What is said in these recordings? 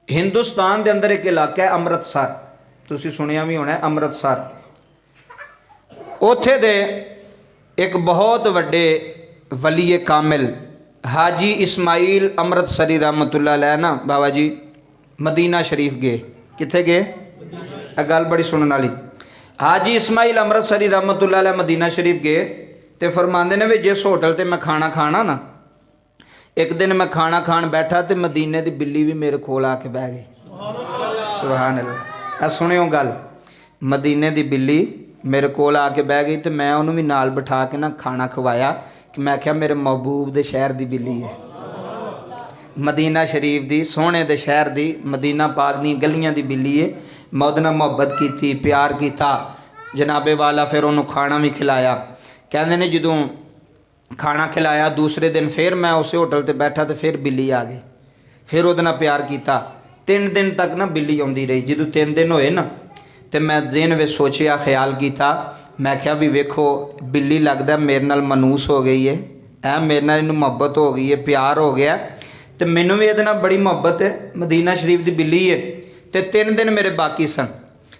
हिंदुस्तान के अंदर एक इलाका है अमृतसर, तुसी सुनिया भी होना अमृतसर। उत्थे दे एक बहुत वड्डे वली कामिल हाजी इस्माइल अमृतसरी रहमतुल्लाह अलैह ना बाबा जी मदीना शरीफ गए। कित्थे गए? गल बड़ी सुनने वाली। हाजी इस्माइल अमृतसरी रहमतुल्लाह अलैह मदीना शरीफ गए तो फरमाते ने भी जिस होटल ते मैं खाना खाना ना, एक दिन मैं खाना खान बैठा तो मदीने की बिल्ली भी मेरे कोल आके बह गई। सुभान अल्लाह। सुनियो गल, मदीने की बिल्ली मेरे कोल आके बह गई तो मैं उन्होंने भी नाल बिठा के ना खाना खवाया कि मैं आख्या मेरे महबूब दे शहर की बिल्ली है, मदीना शरीफ की सोहने दे शहर की मदीना पाक दी गलियां दी बिल्ली है। मैं उहदे नाल मुहब्बत की, प्यार किया जनाबे वाला। फिर उन्होंने खाना भी खिलाया। कहते ने जदों खाना खिलाया दूसरे दिन फिर मैं उस होटल ते बैठा तो फिर बिल्ली आ गई। फिर उहदे नाल प्यार किया। 3 दिन तक ना बिल्ली आती रही। जदों 3 दिन होए ना तो मैं दिन में सोचिया, ख्याल किया, मैं क्या भी वेखो बिल्ली लगता मेरे नाल मनूस हो गई है, मेरे नाल इन्हूं मुहब्बत हो गई है, प्यार हो गया तो मैनू भी ये बड़ी मुहब्बत है। मदीना शरीफ की बिल्ली है। तो 3 दिन मेरे बाकी सन।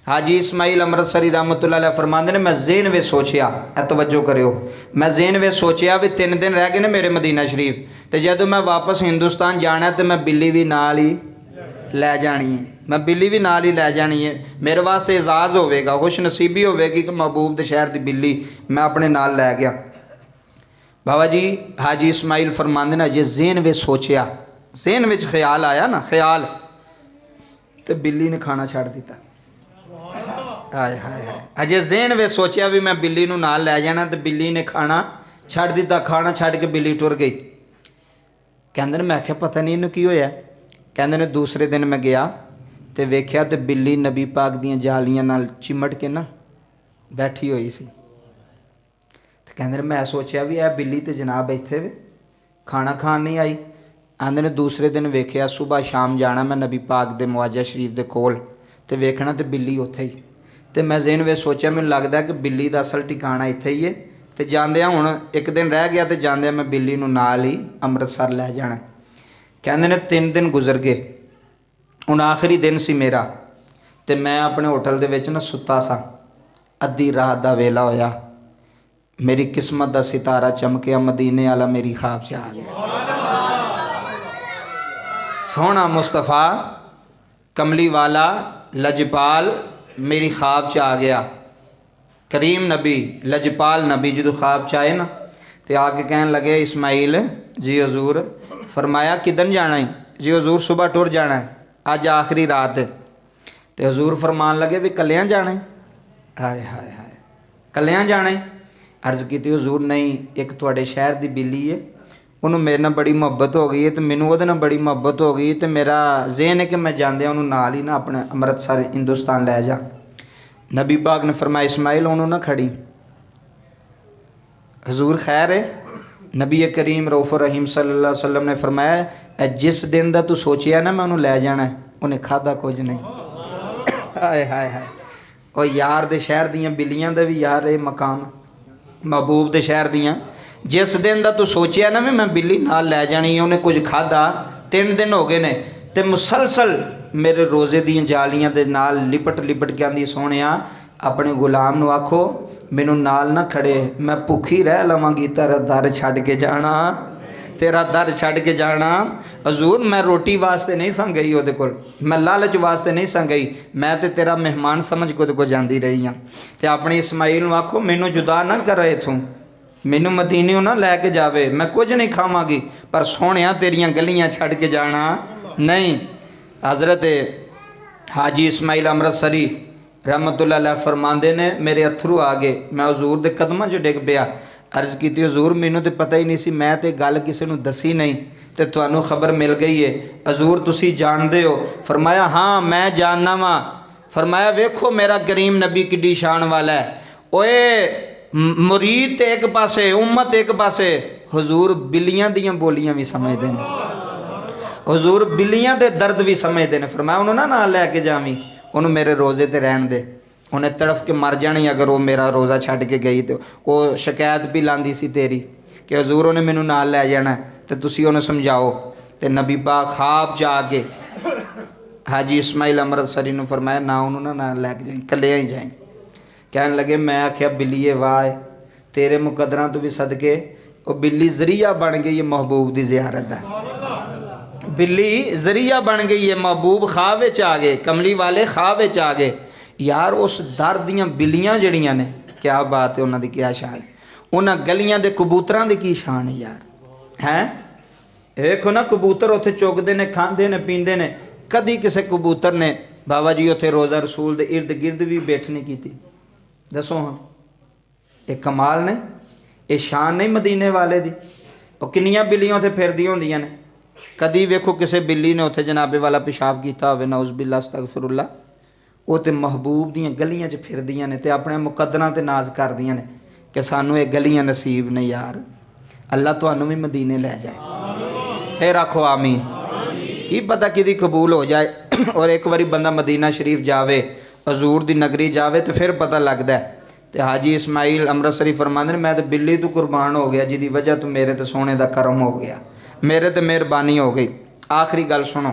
हाजी इस्माइल अमृतसरी रहमतुल्लाह अलैह फरमाते ने मैं ज़हन में सोचिया, तवज्जो करियो, मैं ज़हन में सोचिया भी 3 दिन रह गए ने मेरे मदीना शरीफ, तो जदों मैं वापस हिंदुस्तान जाना तो मैं बिल्ली भी नाल ही लै जानी है, मैं बिल्ली भी नाल ही लै जानी है। मेरे वास्ते एजाज़ होवेगा, खुश नसीबी होवेगी कि महबूब दे शहर की बिल्ली मैं अपने नाल लै गया। बाबा जी हाजी इस्माइल फरमाते ने जे ज़हन में सोचिया, ज़हन में ख्याल आया ना, ख्याल, तो बिल्ली ने खाना छड़ दिता। हाय हाय हाय। अजे ज़हन में सोचिया भी मैं बिल्ली नूं नाल लै जाना तो बिल्ली ने खाना छड़ दिता। खाना छड़ के बिल्ली टुर गई। कहंदे ने मैं आख्या पता नहीं इनू की होया। कहंदे ने दूसरे दिन मैं गया तो वेख्या तो बिल्ली नबी पाक दियां जालियां नाल चिमट के ना बैठी हुई सी। तो कहंदे ने मैं सोचिया भी यह बिल्ली तो जनाब इत्थे वे खाना खान नहीं आई। आंदे ने दूसरे दिन वेख्या सुबह शाम जाना मैं नबी पाक दे मुआजा शरीफ दे कोल तो वेखना तो बिल्ली उत्थे ही। तो मैं ज़हन में सोचा मैनूं लगदा कि बिल्ली का असल ठिकाना इत्थे ही है। तो जांदियां हुण एक दिन रह गया तो जांदियां मैं बिल्ली नूं नाल ही अमृतसर लै जाना। कहंदे ने 3 दिन गुजर गए। हुण आखिरी दिन सी मेरा तो मैं अपने होटल दे विच ना सुत्ता सा। अद्धी रात का वेला होया, मेरी किस्मत का सितारा चमकिया, मदीने वाला मेरी ख्वाब च आ गया। सोहना मुस्तफ़ा कमली वाला लजपाल मेरी ख्वाब च आ गया। करीम नबी लजपाल नबी जो ख्वाब च आए ना तो आके कहन लगे इस्माइल जी हजूर। फरमाया किधर जाना है? जी हजूर सुबह टुर जाना है, अज आखिरी रात है। तो हजूर फरमान लगे भी कलियां जाना है? हाय हाय हाय, कलियां जाना है? अर्ज की हजूर नहीं, एक तुहाडे शहर की बिल्ली है, उन्होंने मेरे नाल बड़ी मुहब्बत हो गई है तो मैनू उहदे नाल बड़ी मुहब्बत हो गई तो मेरा ज़हन है कि मैं जांदे उन्होंने नाल ही ना अपने अमृतसर हिंदुस्तान लै जा। नबी पाक ने फरमाया इस्माइल उन्होंने ना खड़ी। हजूर खैर है? नबी करीम रऊफ रहीम सल्लल्लाहु अलैहि वसल्लम ने फरमाया जिस दिन का तू सोचिया ना मैं उन्होंने लै जाना उन्हें खादा कुछ नहीं। हाय हाय हाय। और यार दे शहर दियाँ बिल्लियां दा भी यार ये मकाम, महबूब दे शहर दियां जिस दिन का तू सोचिया ना मैं बिल्ली नाल लै जानी, उन्हें कुछ खादा। 3 दिन हो गए ने तो मुसलसल मेरे रोज़े दी जालियां दे नाल लिपट लिपट के आंदी सोहणिया अपने गुलाम नूं आखो मैनू नाल ना खड़े, मैं भुखी रह लवांगी, तेरा दर छड्ड के जाना, तेरा दर छड्ड के जाना। हजूर मैं रोटी वास्ते नहीं सा गई उहदे कोल, मैं लालच वास्ते नहीं सा गई, मैं तो तेरा मेहमान समझ के उहदे कोल जांदी रही हाँ। तो अपने इस्माइल नूं आखो मैनू जुदा ना करे इथों, मैनू मदीने ना लैके जावे, मैं कुछ नहीं खावांगी पर सोहणिया तेरियां गलियां छड्ड के जाना नहीं। हज़रत हाजी इस्माइल अमृतसरी रहमतुल्लाह अलैह फरमांदे ने मेरे अथरू आ गए, मैं हजूर दे कदमां 'च डिग पिया। अर्ज की हजूर मैनू तो पता ही नहीं सी, मैं तो गल किसी नूं दसी नहीं तो तुहानूं खबर मिल गई है। हजूर तुसी जानदे हो? फरमाया हाँ मैं जानना वा। फरमाया वेखो मेरा करीम नबी किड्डी शान वाला है। ओए मुरीद एक पासे उम्मत एक पासे, हजूर बिल्लियां दियां बोलियां भी समझते हैं, हजूर बिल्लियां दे दर्द भी समझते हैं। फरमाया उन्होंने ना लैके जावी, उन्होंने मेरे रोज़े ते रहन दे, उन्हें तड़फ के मर जानी अगर वो मेरा रोज़ा छड्ड के गई तो। वो शिकायत भी लांदी सी तेरी कि हजूर उन्हें मैनू नाल लै जाना तो तुसी उन्हें समझाओ। तो नबी पाक ख्वाब च आके हाजी इस्माइल अमृतसरी ने फरमाया ना उन्होंने ना लैके जाए, कलिया ही जाए। कहन लगे मैं आख्या बिल्लीए वाह तेरे मुकदरां तो भी सदके वो बिल्ली जरिया बन गई है महबूब की जियारत का। बिल्ली जरिया बन गई है, महबूब खाह विच आ गए, कमली वाले खाह विच आ गए। यार उस दर दियां बिल्लियां जड़ियां ने, क्या बात है, उन्होंने क्या शान है, उन्होंने गलियां दे कबूतरां दी की शान है यार। हैं देखो ना कबूतर उत्थे चुगदे ने, खांदे ने, पींदे ने। कदी किसी कबूतर ने बाबा जी उत्थे रोज़ा रसूल दे इर्द गिर्द भी बैठ नहीं की। दसो हाँ ये कमाल नहीं, ये शान नहीं मदीने वाले दी। और किन्नियां बिल्लियां उत्थे फिरदियां होंदियां ने। कदी वेखो किसी बिल्ली ने उत्थे जनाबे वाला पेशाब किया होवे, नाउज़ बिल्लाह अस्तगफिरुल्लाह, वो तो महबूब दियां गलियां च फिरदियां ने ते अपने मुकद्दरां ते नाज करदियां ने कि सानू ये गलियां नसीब ने यार। अल्लाह तुहानू भी मदीने ले जाए। फिर आखो आमीन। की पता कि कबूल हो जाए। और एक बारी बंदा मदीना शरीफ जावे, हजूर दी नगरी जावे तो फिर पता लगता है। तो हाजी इस्माइल अमृतसरी फरमाते हैं मैं तो बिल्ली तो कुर्बान हो गया जिसकी वजह तो मेरे तो सोने का करम हो गया, मेरे तो मेहरबानी हो गई। आखिरी गल सुनो,